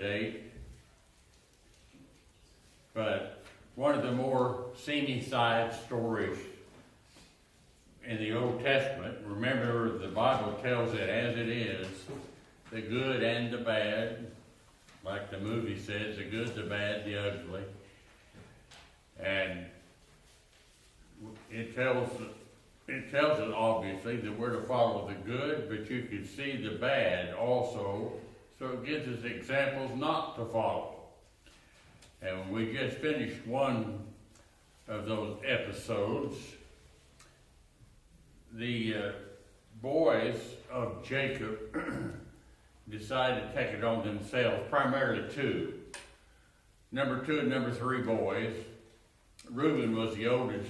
date, but one of the more seamy side stories in the Old Testament, remember the Bible tells it as it is, the good and the bad, like the movie says, the good, the bad, the ugly. And it tells us obviously that we're to follow the good, but you can see the bad also, so it gives us examples not to follow. And we just finished one of those episodes. The boys of Jacob decided to take it on themselves, primarily two. Number 2 and number 3 boys. Reuben was the oldest.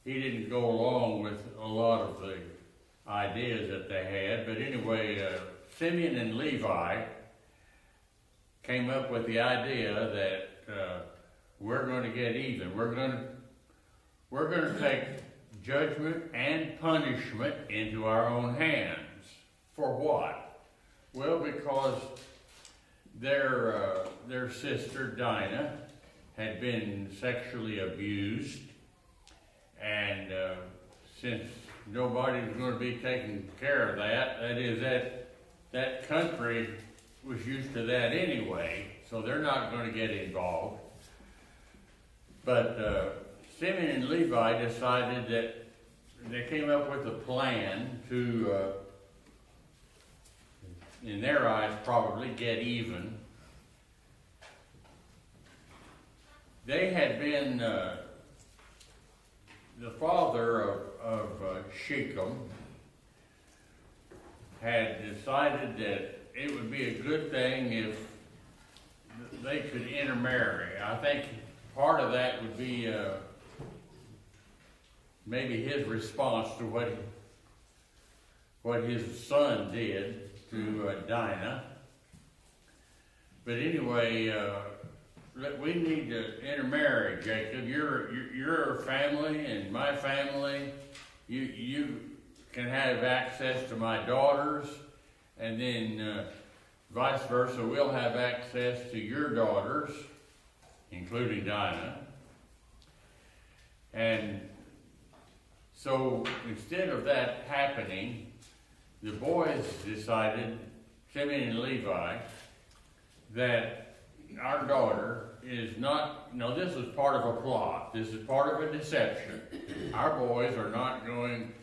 He didn't go along with a lot of the ideas that they had, but anyway, Simeon and Levi came up with the idea that we're going to get even. We're going to take judgment and punishment into our own hands. For what? Well, because their sister Dinah had been sexually abused, and since nobody was going to be taking care of that is that country was used to that anyway, so they're not going to get involved. But Simeon and Levi decided that they came up with a plan to, in their eyes, probably get even. They had been, the father of Shechem had decided that it would be a good thing if they could intermarry. I think part of that would be maybe his response to what his son did to Dinah. But anyway, we need to intermarry, Jacob. Your family and my family. You can have access to my daughters, and then vice versa. We'll have access to your daughters, including Dinah. And so instead of that happening, the boys decided, Simeon and Levi, that our daughter is not, no, this is part of a plot. This is part of a deception. Our boys are not going,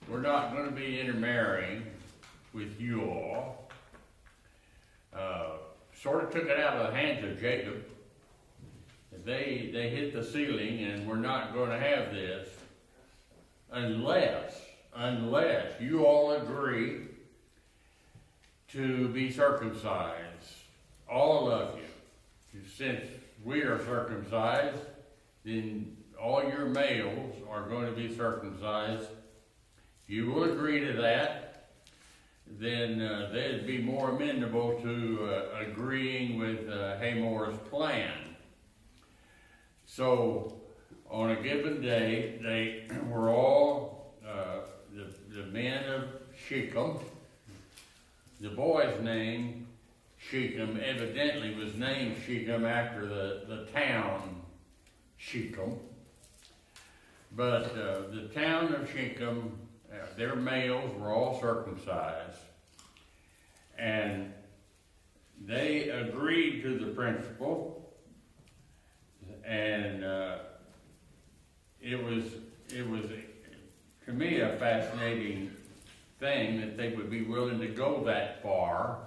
we're not going to be intermarrying with you all. Sort of took it out of the hands of Jacob. They hit the ceiling, and we're not going to have this unless you all agree to be circumcised, all of you. Since we are circumcised, then all your males are going to be circumcised. If you will agree to that, then they'd be more amenable to agreeing with Hamor's plan. So, on a given day, they were all, the men of Shechem. The boy's name, Shechem, evidently was named Shechem after the town Shechem. But the town of Shechem, their males were all circumcised. And they agreed to the principle. And it was to me a fascinating thing that they would be willing to go that far.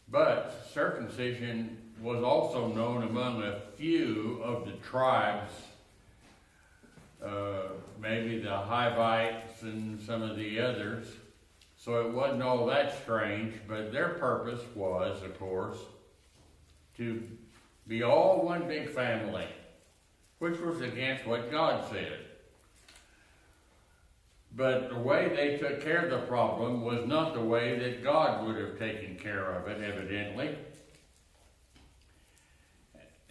But circumcision was also known among a few of the tribes, maybe the Hivites and some of the others. So it wasn't all that strange, but their purpose was, of course, to be all one big family, which was against what God said. But the way they took care of the problem was not the way that God would have taken care of it, evidently.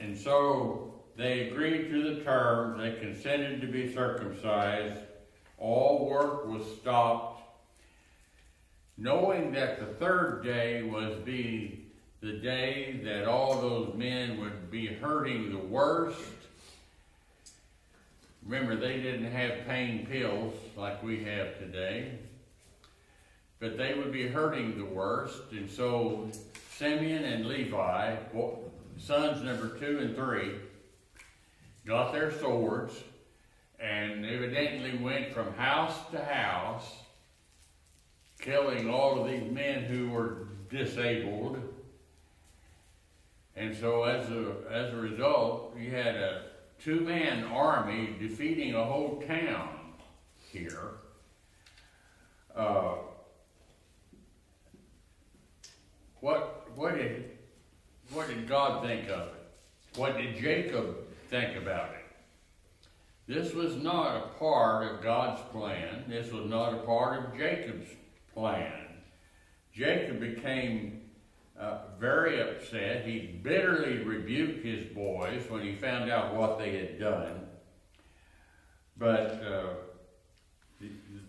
And so they agreed to the terms, they consented to be circumcised, all work was stopped, knowing that the third day was be the day that all those men would be hurting the worst. Remember, they didn't have pain pills like we have today, but they would be hurting the worst. And so Simeon and Levi, sons number 2 and 3, got their swords and evidently went from house to house, killing all of these men who were disabled. And so as a result, you had a 2-man army defeating a whole town here. What did God think of it? What did Jacob think about it? This was not a part of God's plan. This was not a part of Jacob's plan. Jacob became very upset. He bitterly rebuked his boys when he found out what they had done. But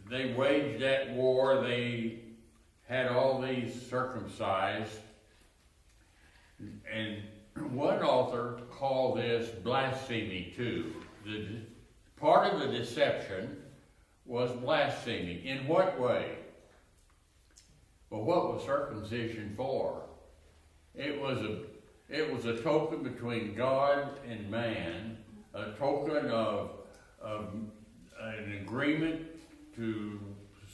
they waged that war. They had all these circumcised. And one author called this blasphemy too. Part of the deception was blasphemy. In what way? Well, what was circumcision for? It was a token between God and man, a token of an agreement to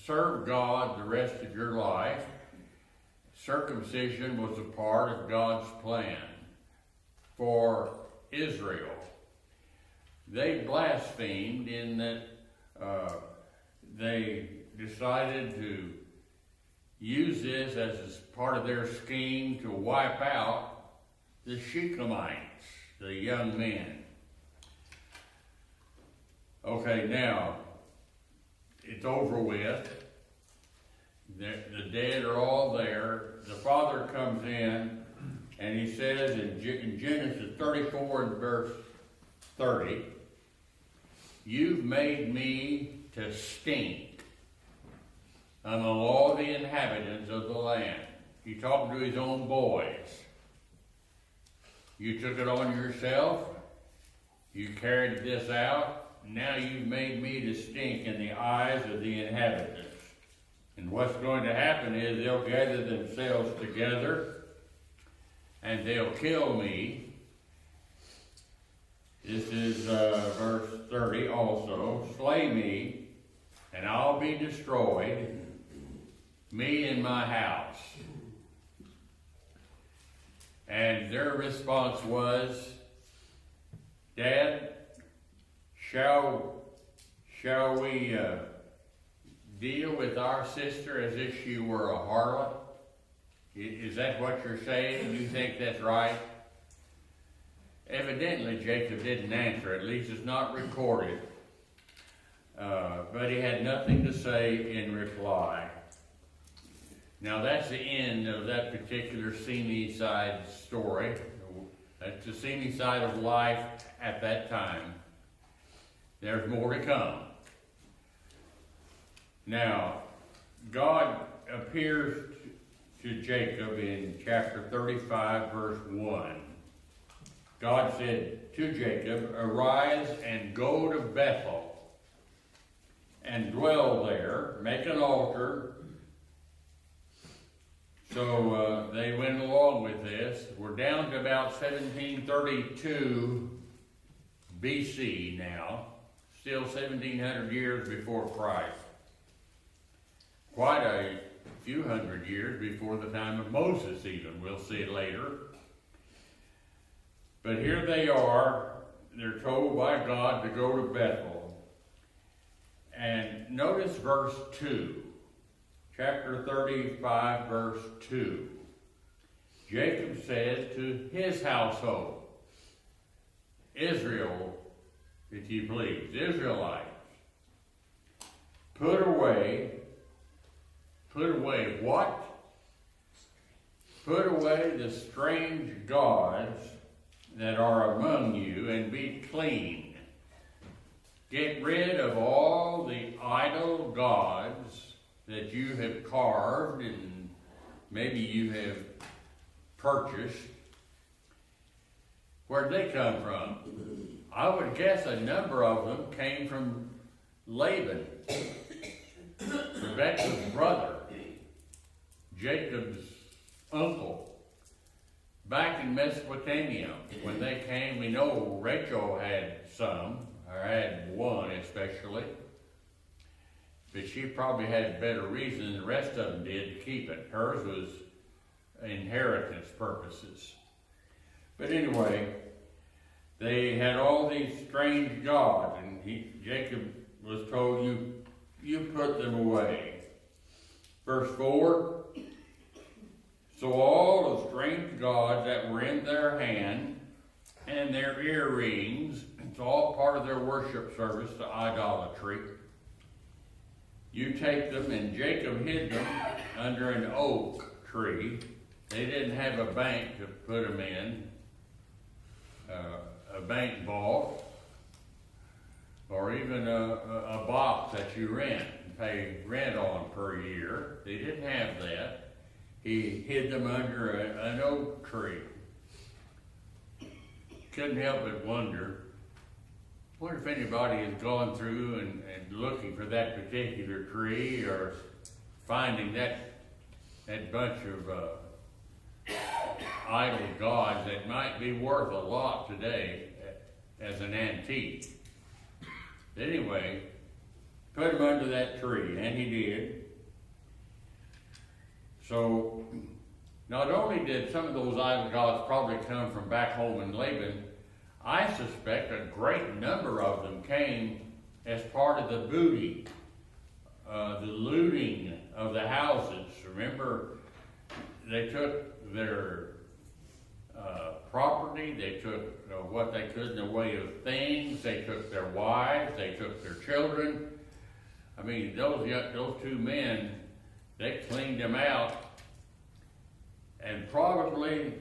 serve God the rest of your life. Circumcision was a part of God's plan for Israel. They blasphemed in that they decided to use this as part of their scheme to wipe out the Shechemites, the young men. Okay, now, it's over with. The dead are all there. The father comes in and he says in Genesis 34 and verse 30, "You've made me to stink among all the inhabitants of the land." He's talking to his own boys. You took it on yourself. You carried this out. Now you've made me to stink in the eyes of the inhabitants. And what's going to happen is they'll gather themselves together and they'll kill me. This is verse 30 also. "Slay me, and I'll be destroyed, me and my house." And their response was, "Dad, shall we deal with our sister as if she were a harlot? Is that what you're saying? You think that's right?" Evidently, Jacob didn't answer. At least it's not recorded. But he had nothing to say in reply. Now, that's the end of that particular seamy side story. That's the seamy side of life at that time. There's more to come. Now, God appears to Jacob in chapter 35, verse 1. God said to Jacob, "Arise and go to Bethel and dwell there, make an altar." So they went along with this. We're down to about 1732 BC now, still 1700 years before Christ. Quite a few hundred years before the time of Moses even. We'll see it later. But here they are. They're told by God to go to Bethel. And notice verse 2. Chapter 35, verse 2. Jacob said to his household, Israel, if you please, Israelites, put away what? Put away the strange gods that are among you and be clean. Get rid of all the idol gods that you have carved and maybe you have purchased, where'd they come from? I would guess a number of them came from Laban, Rebekah's brother, Jacob's uncle. Back in Mesopotamia, when they came, we know Rachel had some, or had one especially, but she probably had better reason than the rest of them did to keep it. Hers was inheritance purposes. But anyway, they had all these strange gods, and Jacob was told, you put them away. Verse 4, so all the strange gods that were in their hand and their earrings, it's all part of their worship service to idolatry. You take them, and Jacob hid them under an oak tree. They didn't have a bank to put them in, a bank vault, or even a box that you rent and pay rent on per year. They didn't have that. He hid them under an oak tree. Couldn't help but wonder if anybody has gone through and looking for that particular tree, or finding that bunch of idol gods that might be worth a lot today as an antique. Anyway, put him under that tree, and he did. So, not only did some of those idol gods probably come from back home in Laban, I suspect a great number of them came as part of the booty, the looting of the houses. Remember, they took their property, they took what they could in the way of things, they took their wives, they took their children. I mean, those two men, they cleaned them out. And probably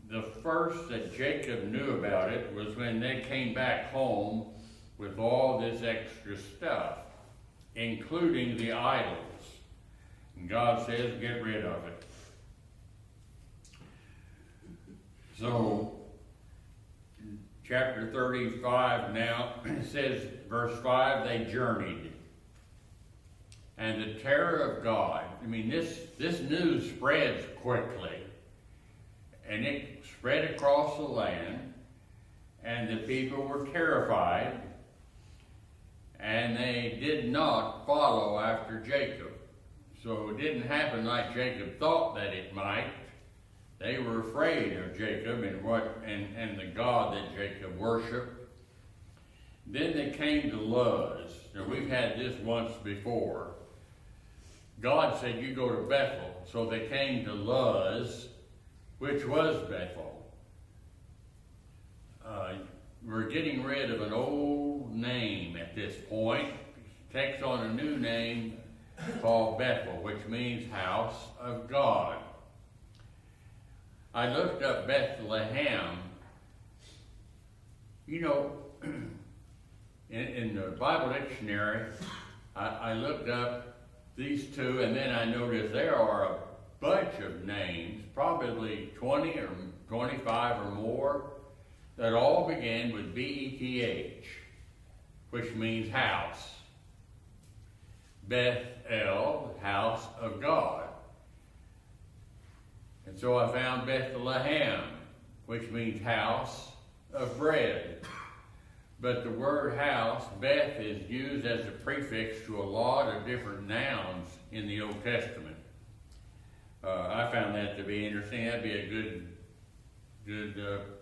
the first that Jacob knew about it was when they came back home with all this extra stuff, including the idols. And God says, get rid of it. So, chapter 35 now, it says, verse 5, they journeyed. And the terror of God, I mean, this news spreads quickly. And it spread across the land. And the people were terrified. And they did not follow after Jacob. So it didn't happen like Jacob thought that it might. They were afraid of Jacob and the God that Jacob worshipped. Then they came to Luz. Now, we've had this once before. God said, you go to Bethel. So they came to Luz, which was Bethel. We're getting rid of an old name at this point. It takes on a new name called Bethel, which means house of God. I looked up Bethlehem. You know, in the Bible dictionary, I looked up these two, and then I noticed there are a bunch of names, probably 20 or 25 or more, that all begin with B-E-T-H, which means house. Beth-El, house of God. And so I found Bethlehem, which means house of bread. But the word house, Beth, is used as a prefix to a lot of different nouns in the Old Testament. I found that to be interesting. That'd be a good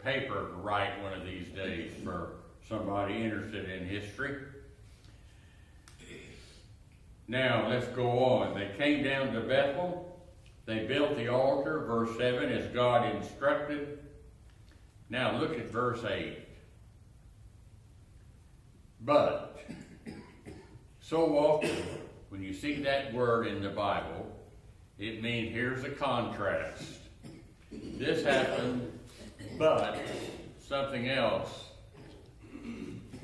paper to write one of these days for somebody interested in history. Now, let's go on. They came down to Bethel. They built the altar, verse 7, as God instructed. Now, look at verse 8. But, so often, when you see that word in the Bible, it means here's a contrast. This happened, but something else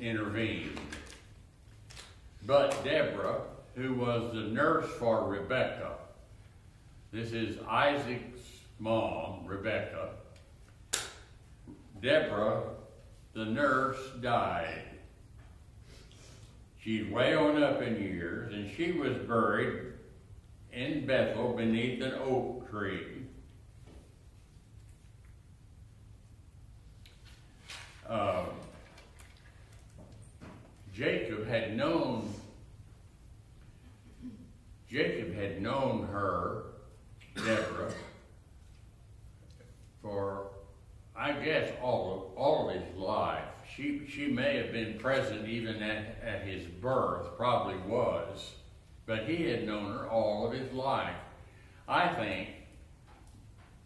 intervened. But Deborah, who was the nurse for Rebekah. This is Isaac's mom, Rebekah. Deborah, the nurse, died. She's way on up in years, and she was buried in Bethel beneath an oak tree. Jacob had known her, Deborah, for, I guess, all of his life. She may have been present even at his birth, probably was, but he had known her all of his life. I think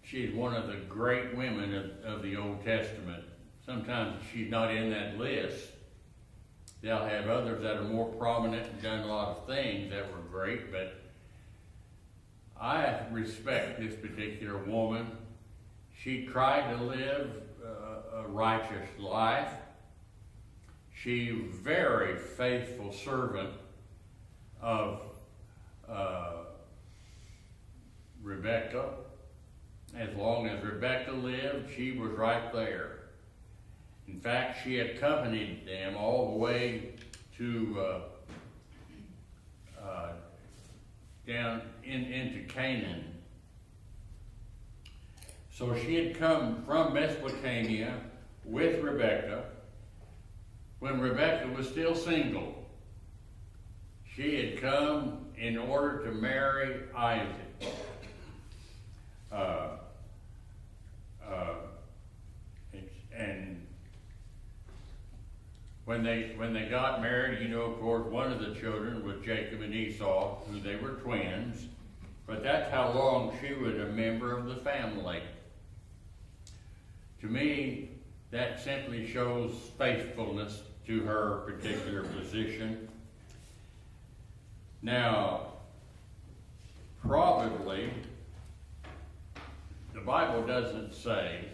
she's one of the great women of the Old Testament. Sometimes she's not in that list. They'll have others that are more prominent and done a lot of things that were great, but I respect this particular woman. She tried to live a righteous life. She was a very faithful servant of Rebekah. As long as Rebekah lived, she was right there. In fact, she accompanied them all the way to down into Canaan. So she had come from Mesopotamia with Rebekah when Rebekah was still single. She had come in order to marry Isaac. And when they got married, you know, of course, one of the children was Jacob and Esau, who they were twins. But that's how long she was a member of the family. To me, that simply shows faithfulness to her particular position. Now, probably, the Bible doesn't say,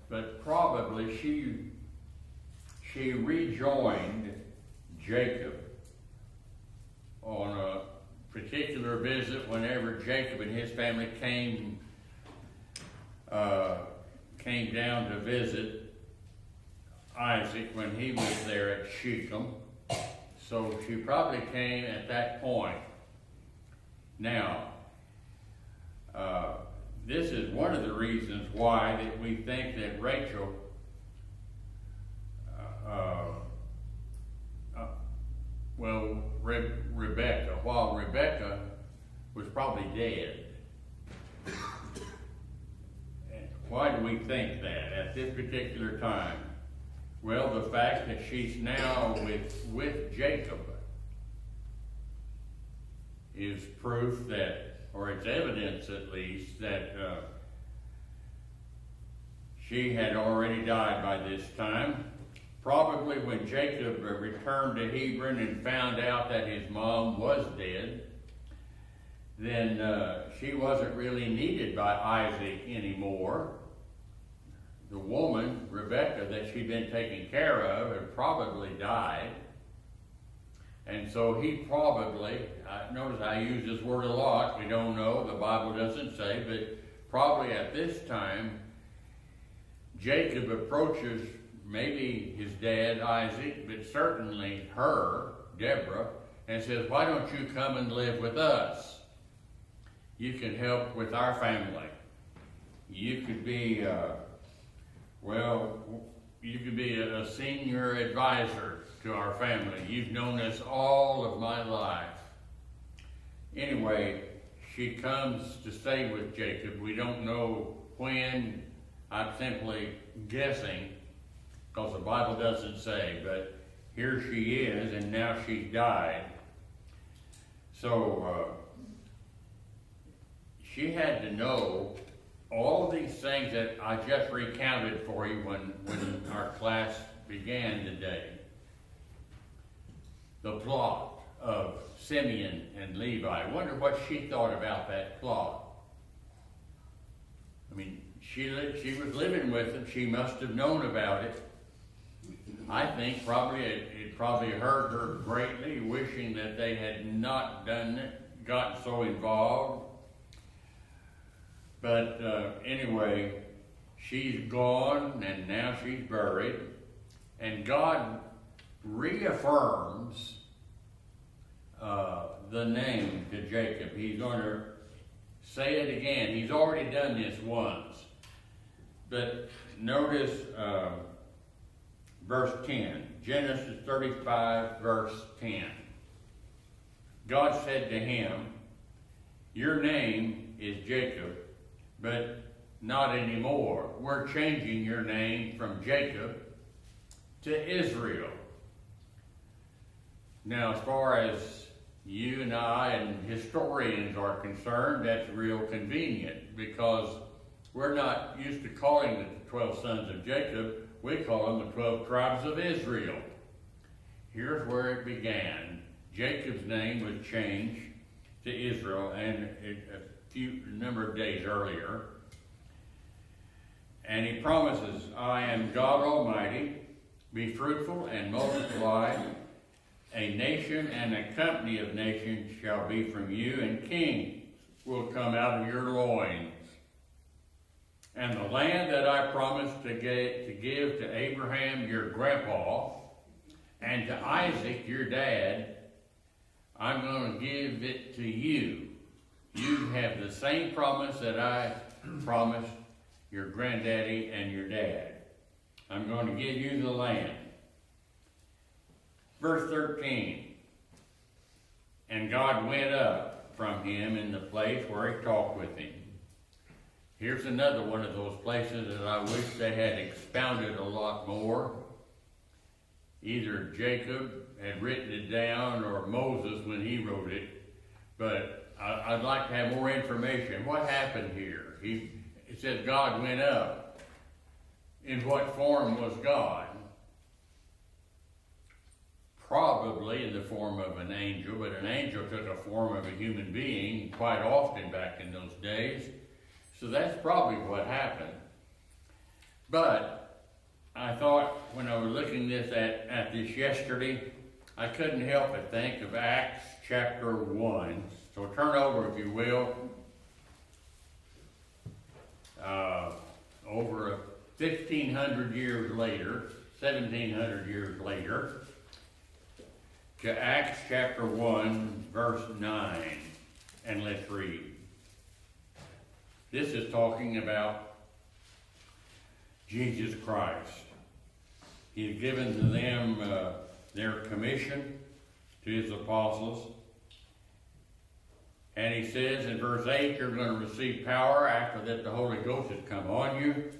but probably she rejoined Jacob on a particular visit whenever Jacob and his family came down to visit Isaac when he was there at Shechem. So she probably came at that point. Now, this is one of the reasons why that we think that Rachel Rebekah, while Rebekah was probably dead. And why do we think that at this particular time? Well, the fact that she's now with Jacob is proof that, or it's evidence at least, that she had already died by this time. Probably when Jacob returned to Hebron and found out that his mom was dead, then she wasn't really needed by Isaac anymore. The woman, Rebekah, that she'd been taking care of had probably died. And so he probably, notice I use this word a lot, we don't know, the Bible doesn't say, but probably at this time, Jacob approaches maybe his dad, Isaac, but certainly her, Deborah, and says, why don't you come and live with us? You can help with our family. You could be, you could be a senior advisor to our family. You've known us all of my life. Anyway, she comes to stay with Jacob. We don't know when. I'm simply guessing, because the Bible doesn't say, but here she is, and now she's died. So she had to know all these things that I just recounted for you when our class began today. The plot of Simeon and Levi. I wonder what she thought about that plot. I mean, she was living with them. She must have known about it. I think probably it probably hurt her greatly, wishing that they had not done it, gotten so involved. But anyway, she's gone, and now she's buried. And God reaffirms the name to Jacob. He's going to say it again. He's already done this once. But notice verse 10. Genesis 35, verse 10. God said to him, "Your name is Jacob, but not anymore. We're changing your name from Jacob to Israel." Now, as far as you and I and historians are concerned, that's real convenient, because we're not used to calling it the 12 sons of Jacob. We call them the 12 tribes of Israel. Here's where it began. Jacob's name was changed to Israel, and a number of days earlier. And he promises, "I am God Almighty. Be fruitful and multiply. A nation and a company of nations shall be from you, and kings will come out of your loins. And the land that I promised to give to Abraham, your grandpa, and to Isaac, your dad, I'm going to give it to you. You have the same promise that I promised your granddaddy and your dad. I'm going to give you the land." Verse 13. And God went up from him in the place where he talked with him. Here's another one of those places that I wish they had expounded a lot more. Either Jacob had written it down or Moses when he wrote it. But I'd like to have more information. What happened here? It says God went up. In what form was God? Probably in the form of an angel, but an angel took a form of a human being quite often back in those days. So that's probably what happened. But I thought when I was looking at this yesterday, I couldn't help but think of Acts chapter 1. So turn over, if you will, over 1,500 years later, 1,700 years later, to Acts chapter 1, verse 9, and let's read. This is talking about Jesus Christ. He's given to them their commission to his apostles. And he says in verse 8, you're going to receive power after that the Holy Ghost has come on you.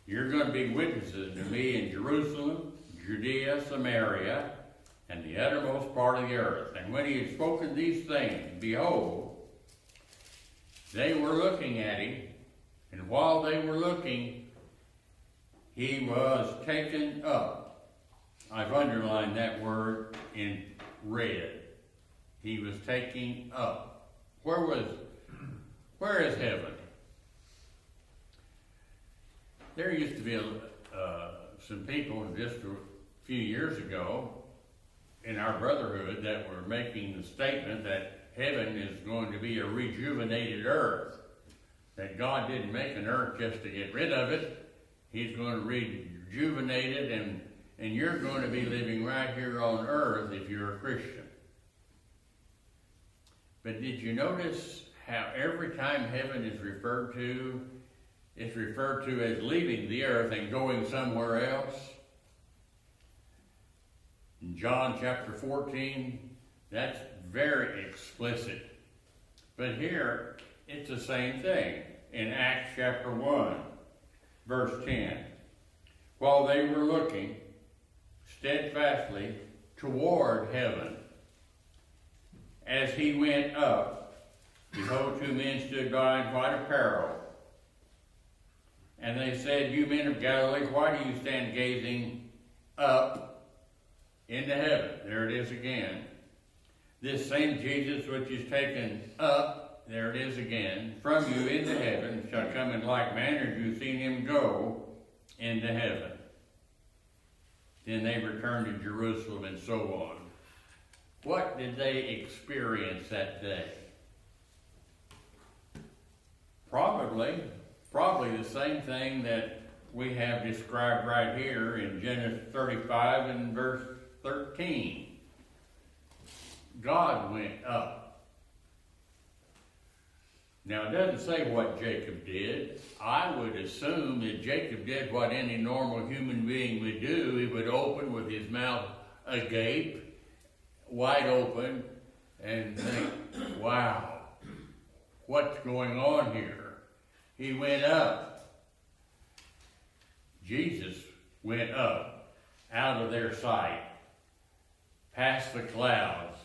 You're going to be witnesses to me in Jerusalem, Judea, Samaria, and the uttermost part of the earth. And when he had spoken these things, behold, they were looking at him, and while they were looking, he was taken up. I've underlined that word in red. He was taken up. Where is heaven? There used to be some people just a few years ago in our brotherhood that were making the statement that heaven is going to be a rejuvenated earth. That God didn't make an earth just to get rid of it. He's going to rejuvenate it, and you're going to be living right here on earth if you're a Christian. But did you notice how every time heaven is referred to, it's referred to as leaving the earth and going somewhere else? In John chapter 14, that's very explicit. But here, it's the same thing. In Acts chapter 1, verse 10. While they were looking steadfastly toward heaven, as he went up, behold, two men stood by in white apparel. And they said, you men of Galilee, why do you stand gazing up into heaven? There it is again. This same Jesus which is taken up, there it is again, from you into heaven, shall come in like manner as you've seen him go into heaven. Then they returned to Jerusalem and so on. What did they experience that day? Probably the same thing that we have described right here in Genesis 35 and verse 13. God went up. Now it doesn't say what Jacob did. I would assume that Jacob did what any normal human being would do. He would open with his mouth agape, wide open, and think, wow, what's going on here? He went up. Jesus went up out of their sight, past the clouds,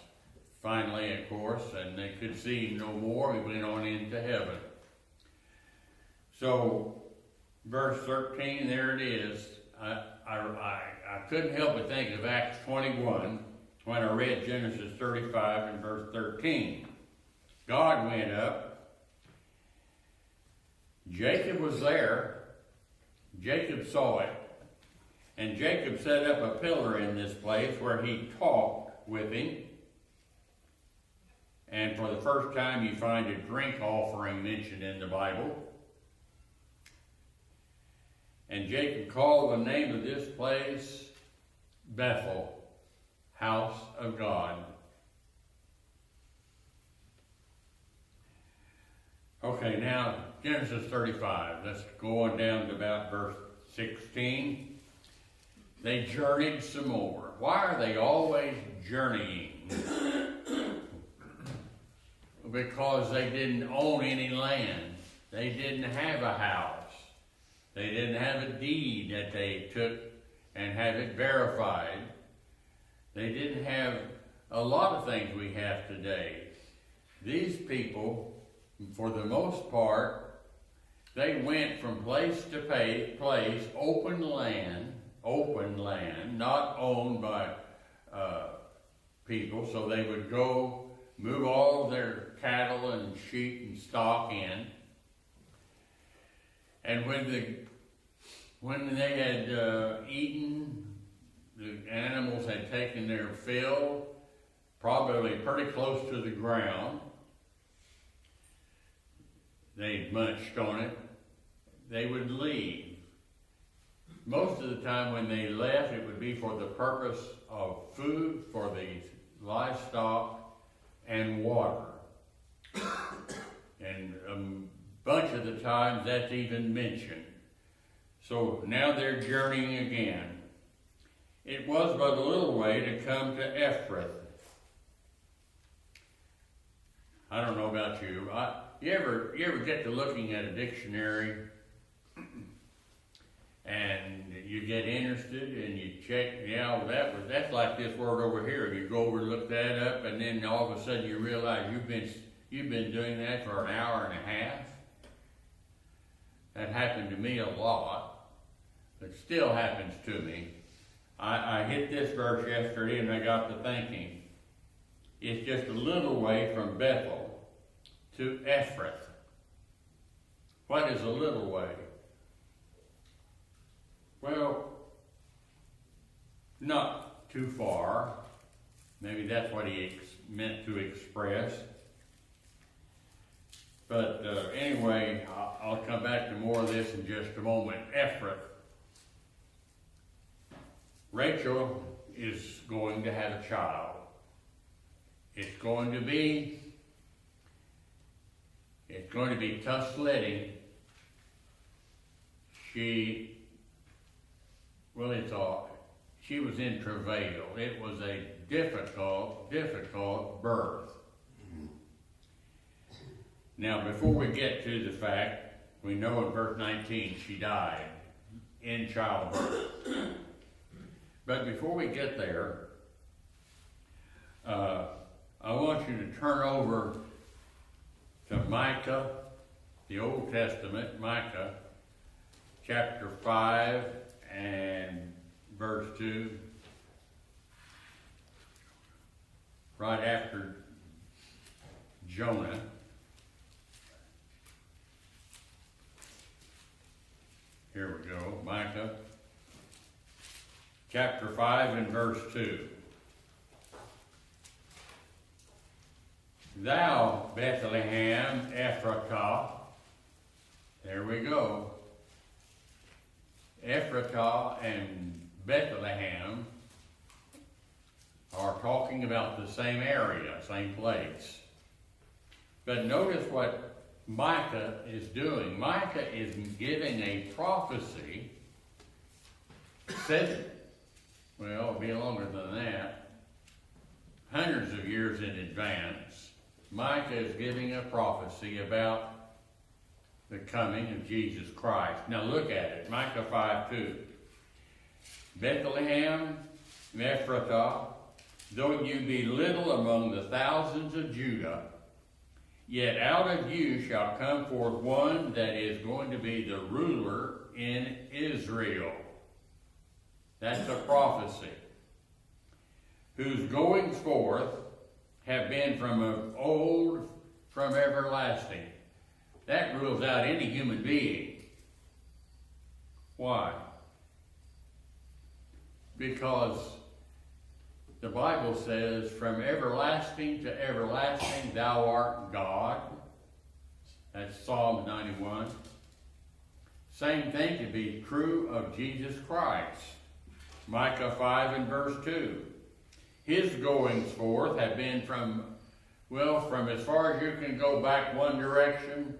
finally, of course, and they could see him no more. He went on into heaven. So, verse 13, there it is. I couldn't help but think of Acts 21 when I read Genesis 35 and verse 13. God went up. Jacob was there. Jacob saw it. And Jacob set up a pillar in this place where he talked with him. And for the first time you find a drink offering mentioned in the Bible. And Jacob called the name of this place Bethel, house of God. Okay, now Genesis 35. Let's go on down to about verse 16. They journeyed some more. Why are they always journeying? Because they didn't own any land. They didn't have a house. They didn't have a deed that they took and have it verified. They didn't have a lot of things we have today. These people, for the most part, they went from place to place, open land, not owned by people, so they would go move all of their cattle and sheep and stock in. And when they had eaten, the animals had taken their fill, probably pretty close to the ground. They munched on it. They would leave. Most of the time when they left, it would be for the purpose of food for the livestock and water. And a bunch of the times that's even mentioned. So now they're journeying again. It was but a little way to come to Ephrath. I don't know about you. You ever get to looking at a dictionary and you get interested and you check, that's like this word over here. You go over and look that up, and then all of a sudden you realize you've been doing that for an hour and a half. That happened to me a lot. It still happens to me. I hit this verse yesterday and I got to thinking, it's just a little way from Bethel to Ephrath. What is a little way? Well, not too far. Maybe that's what he meant to express. But anyway, I'll come back to more of this in just a moment. Ephrath. Rachel is going to have a child. It's going to be tough sledding. She was in travail. It was a difficult birth. Now, before we get to the fact, we know in verse 19 she died in childbirth. But before we get there, I want you to turn over to Micah, the Old Testament, Micah, chapter 5 and verse 2. Right after Jonah. Here we go, Micah chapter 5 and verse 2. Thou, Bethlehem, Ephratah, there we go. Ephratah and Bethlehem are talking about the same area, same place. But notice what Micah is doing. Micah is giving a prophecy, said, well, it'll be longer than that, hundreds of years in advance. Micah is giving a prophecy about the coming of Jesus Christ. Now look at it, Micah 5:2. Bethlehem, Ephratah, though you be little among the thousands of Judah, yet out of you shall come forth one that is going to be the ruler in Israel. That's a prophecy. Whose goings forth have been from of old, from everlasting. That rules out any human being. Why? Because the Bible says, from everlasting to everlasting thou art God. That's Psalm 91. Same thing could be true of Jesus Christ. Micah 5 and verse 2. His goings forth have been from as far as you can go back one direction,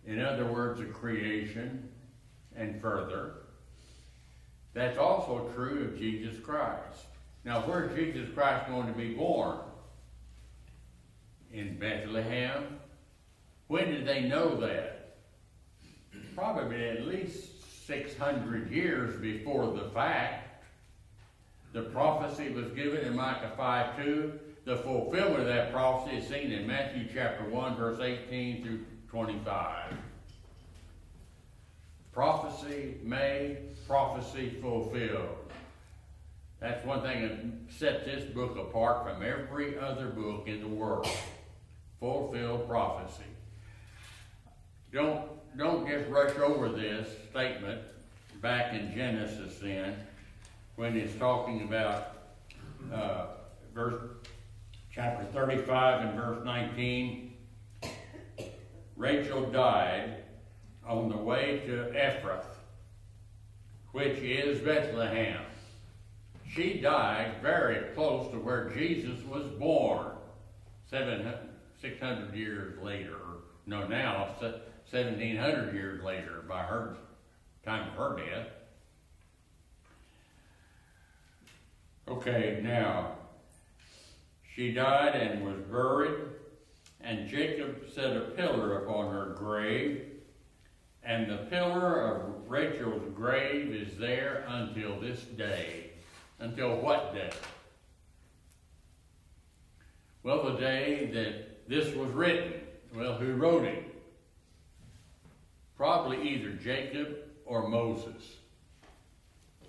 in other words, a creation, and further. That's also true of Jesus Christ. Now, where's Jesus Christ going to be born? In Bethlehem. When did they know that? Probably at least 600 years before the fact. The prophecy was given in Micah 5:2. The fulfillment of that prophecy is seen in Matthew chapter 1, verse 18 through 25. Prophecy made, prophecy fulfilled. That's one thing that sets this book apart from every other book in the world. Fulfilled prophecy. Don't just rush over this statement back in Genesis then, when it's talking about chapter 35 and verse 19. Rachel died on the way to Ephrath, which is Bethlehem. She died very close to where Jesus was born, 600 years later. No, now 1,700 years later by her time of her death. Okay, now, she died and was buried, and Jacob set a pillar upon her grave, and the pillar of Rachel's grave is there until this day. Until what day? Well, the day that this was written. Well, who wrote it? Probably either Jacob or Moses.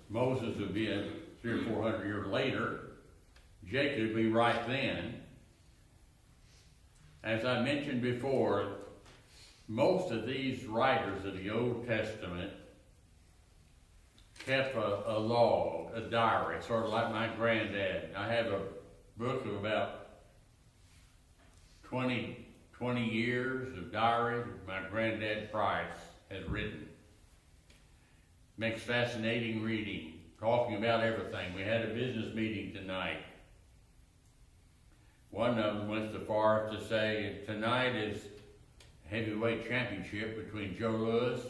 Moses would be 300 or 400 years later. Jacob would be right then. As I mentioned before, most of these writers of the Old Testament kept a log, a diary, sort of like my granddad. I have a book of about 20 years of diary my granddad Price has written. Makes fascinating reading, talking about everything. We had a business meeting tonight. One of them went so far as to say tonight is heavyweight championship between Joe Louis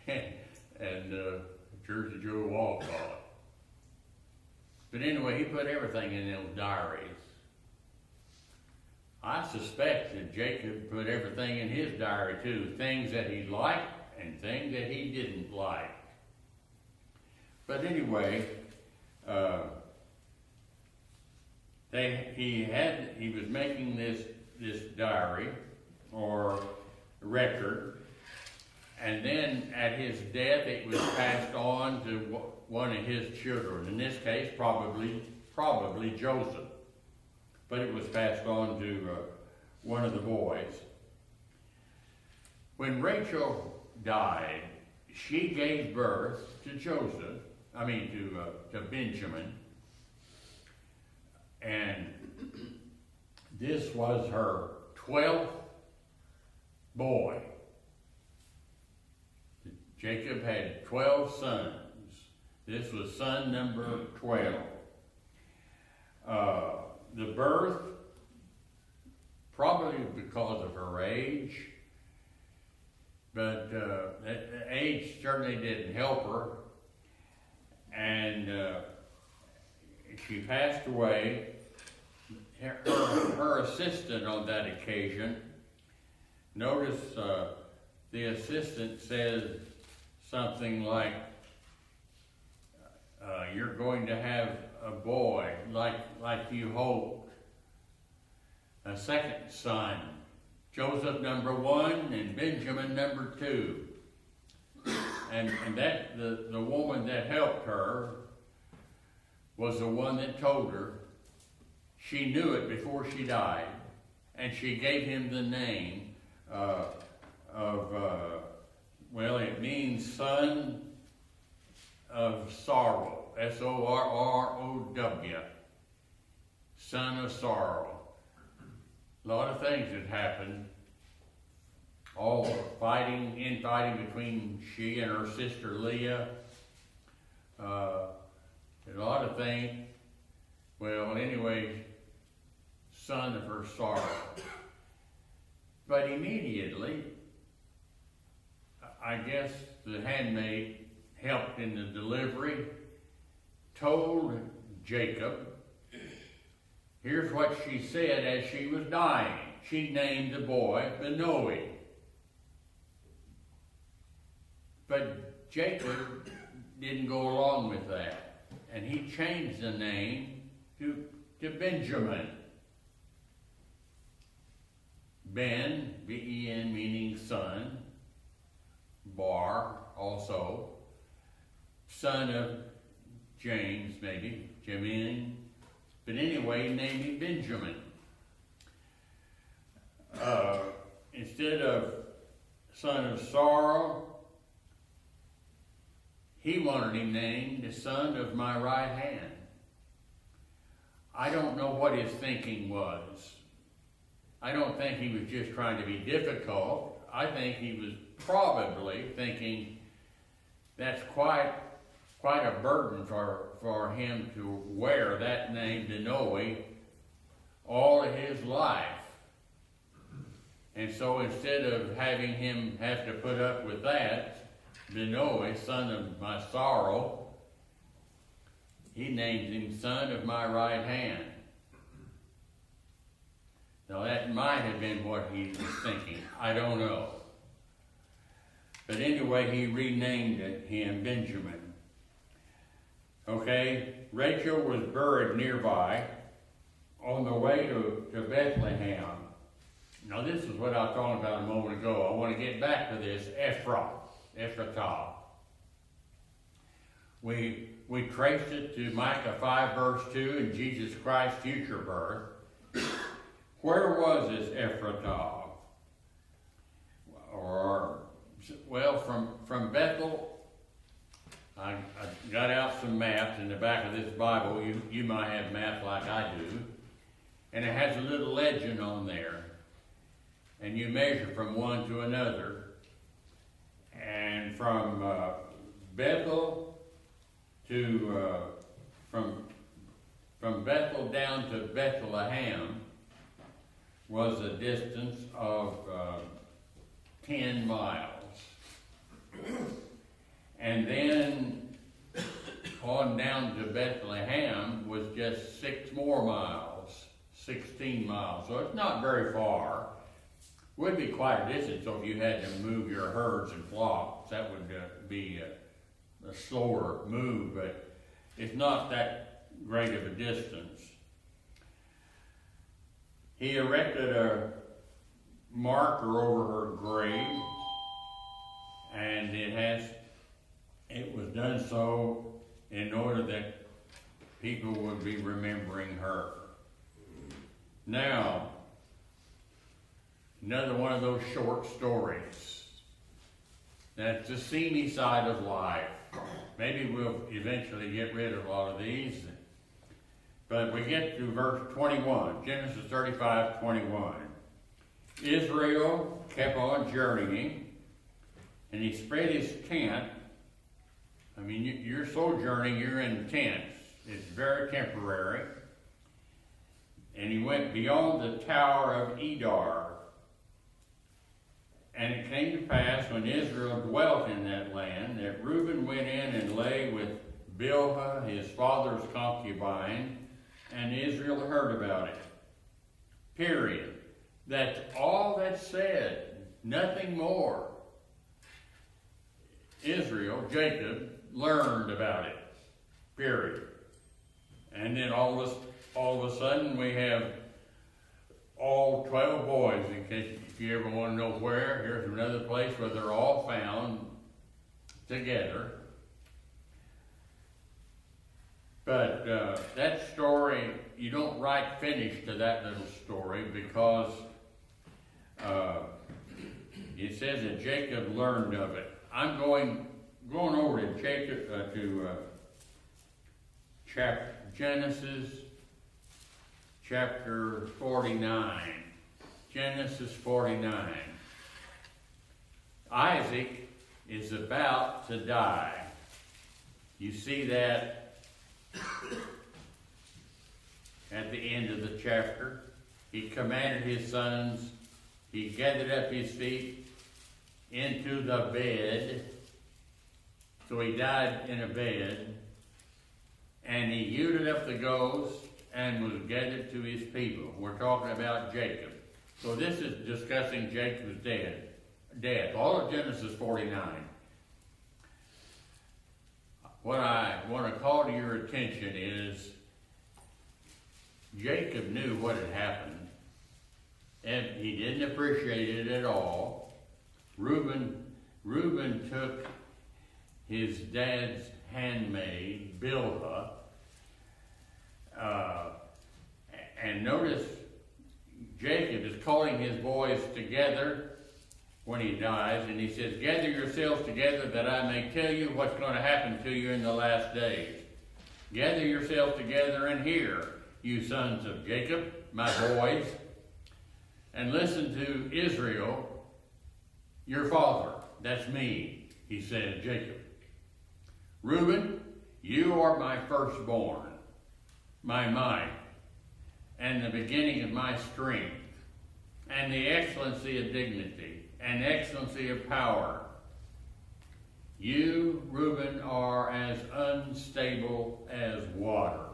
and Jersey Joe Walcott. But anyway, he put everything in those diaries. I suspect that Jacob put everything in his diary too, things that he liked and things that he didn't like. But anyway, he was making this diary or record, and then at his death it was passed on to one of his children. In this case, probably Joseph, but it was passed on to one of the boys. When Rachel died, she gave birth to Joseph, to Benjamin. And this was her 12th boy. Jacob had 12 sons. This was son number 12. The birth, probably because of her age, but age certainly didn't help her. And she passed away. Her assistant on that occasion, notice the assistant says something like, you're going to have a boy like you hoped. A second son, Joseph number 1 and Benjamin number 2. And that the woman that helped her was the one that told her. She knew it before she died, and she gave him the name it means son of sorrow, S-O-R-R-O-W, son of sorrow. A lot of things had happened, all infighting between she and her sister Leah, a lot of things. Well, anyway, son of her sorrow. But immediately, I guess the handmaid helped in the delivery, told Jacob, here's what she said as she was dying. She named the boy Benoi. But Jacob didn't go along with that, and he changed the name to Benjamin. Ben, B-E-N, meaning son. Bar, also. Son of James, maybe. Jamin. But anyway, he named him Benjamin. Instead of son of sorrow, he wanted him named the son of my right hand. I don't know what his thinking was. I don't think he was just trying to be difficult. I think he was probably thinking that's quite a burden for him to wear that name, Benoi, all of his life. And so instead of having him have to put up with that, Benoi, son of my sorrow, he named him son of my right hand. Now that might have been what he was thinking. I don't know. But anyway, he renamed him Benjamin. Okay, Rachel was buried nearby on the way to Bethlehem. Now this is what I was talking about a moment ago. I want to get back to this Ephratah. We traced it to Micah 5 verse 2 and Jesus Christ's future birth. Where was this Ephratah? From Bethel, I got out some maps in the back of this Bible. You might have maps like I do. And it has a little legend on there. And you measure from one to another. And from Bethel to, from Bethel down to Bethlehem was a distance of 10 miles. And then on down to Bethlehem was just 6 more miles, 16 miles. So it's not very far. Would be quite a distance if you had to move your herds and flocks. That would be a slower move, but it's not that great of a distance. He erected a marker over her grave, and it was done so in order that people would be remembering her. Now, another one of those short stories. That's the seamy side of life. Maybe we'll eventually get rid of a lot of these. But we get to verse 21, Genesis 35:21. Israel kept on journeying, and he spread his tent. I mean, you're sojourning, you're in tents. It's very temporary. And he went beyond the tower of Edar. And it came to pass, when Israel dwelt in that land, that Reuben went in and lay with Bilhah, his father's concubine, and Israel heard about it. Period. That's all that's said. Nothing more. Israel, Jacob, learned about it. Period. And then all of a sudden we have all 12 boys, in case if you ever want to know where. Here's another place where they're all found together. But that story, you don't write finish to that little story, because it says that Jacob learned of it. I'm going over to Jacob Genesis chapter 49. Genesis 49. Isaac is about to die. You see that at the end of the chapter. He commanded his sons, he gathered up his feet into the bed. So he died in a bed, and he yielded up the ghost and was gathered to his people. We're talking about Jacob. So this is discussing Jacob's death. All of Genesis 49. What I want to call to your attention is Jacob knew what had happened, and he didn't appreciate it at all. Reuben took his dad's handmaid, Bilhah, and notice Jacob is calling his boys together when he dies, and he says, gather yourselves together that I may tell you what's going to happen to you in the last days. Gather yourselves together and hear, you sons of Jacob, my boys, and listen to Israel, your father. That's me, he said, Jacob. Reuben, you are my firstborn, my might, and the beginning of my strength, and the excellency of dignity, and excellency of power. You, Reuben, are as unstable as water.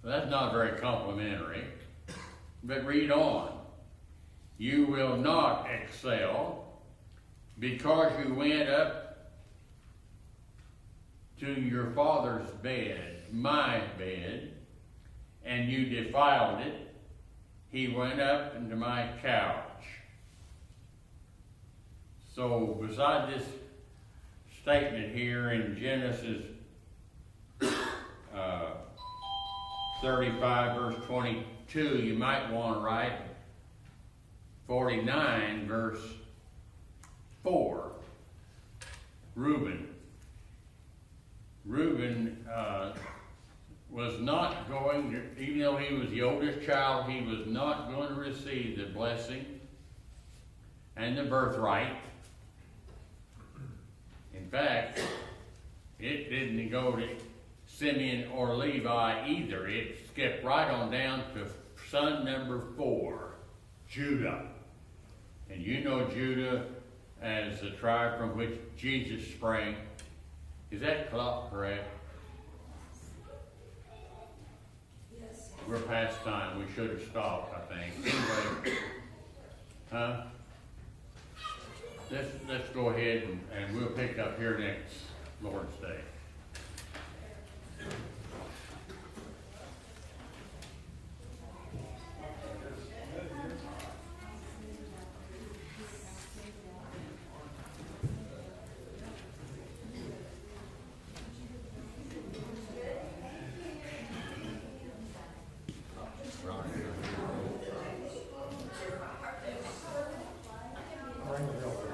Well, that's not very complimentary, but read on. You will not excel, because you went up to your father's bed, my bed, and you defiled it. He went up into my couch. So beside this statement here in Genesis 35 verse 22, you might want to write 49 verse 4. Reuben was not going to, even though he was the oldest child, he was not going to receive the blessing and the birthright. In fact, it didn't go to Simeon or Levi either. It skipped right on down to son number 4, Judah. And you know Judah as the tribe from which Jesus sprang. Is that clock correct? Yes. We're past time. We should have stopped, I think. Anyway, let's go ahead and we'll pick up here next Lord's Day. Ring the bell.